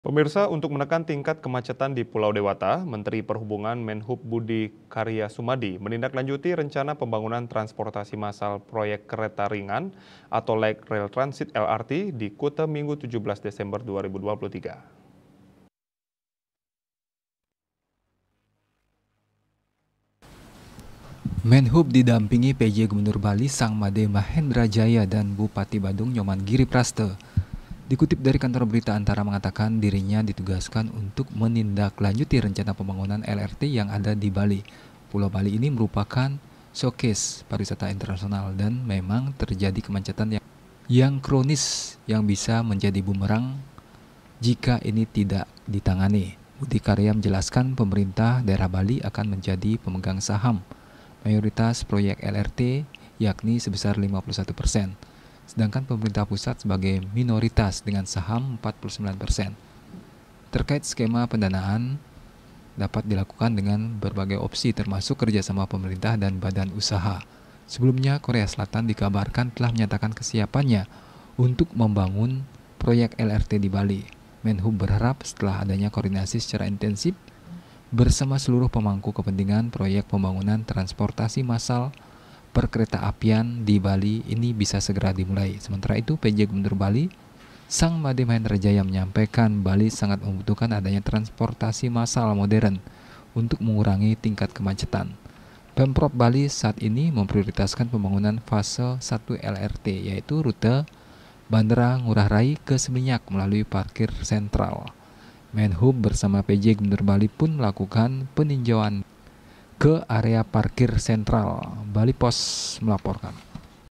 Pemirsa, untuk menekan tingkat kemacetan di Pulau Dewata, Menteri Perhubungan Menhub Budi Karya Sumadi menindaklanjuti rencana pembangunan transportasi massal proyek kereta ringan atau Light Rail Transit LRT di Kuta Minggu 17 Desember 2023. Menhub didampingi PJ Gubernur Bali Sang Made Mahendra Jaya dan Bupati Badung Nyoman Giri Praste. Dikutip dari kantor berita Antara mengatakan dirinya ditugaskan untuk menindaklanjuti rencana pembangunan LRT yang ada di Bali. Pulau Bali ini merupakan showcase pariwisata internasional dan memang terjadi kemacetan yang kronis yang bisa menjadi bumerang jika ini tidak ditangani. Budi Karya menjelaskan pemerintah daerah Bali akan menjadi pemegang saham mayoritas proyek LRT yakni sebesar 51%. Sedangkan pemerintah pusat sebagai minoritas dengan saham 49%. Terkait skema pendanaan dapat dilakukan dengan berbagai opsi termasuk kerjasama pemerintah dan badan usaha. Sebelumnya Korea Selatan dikabarkan telah menyatakan kesiapannya untuk membangun proyek LRT di Bali. Menhub berharap setelah adanya koordinasi secara intensif bersama seluruh pemangku kepentingan proyek pembangunan transportasi massal perkereta-apian di Bali ini bisa segera dimulai. Sementara itu, PJ Gubernur Bali, Sang Made Mahendra Jaya menyampaikan Bali sangat membutuhkan adanya transportasi massal modern untuk mengurangi tingkat kemacetan. Pemprov Bali saat ini memprioritaskan pembangunan fase 1 LRT, yaitu rute Bandara Ngurah Rai ke Seminyak melalui parkir sentral. Menhub bersama PJ Gubernur Bali pun melakukan peninjauan ke area parkir sentral. Bali Pos melaporkan.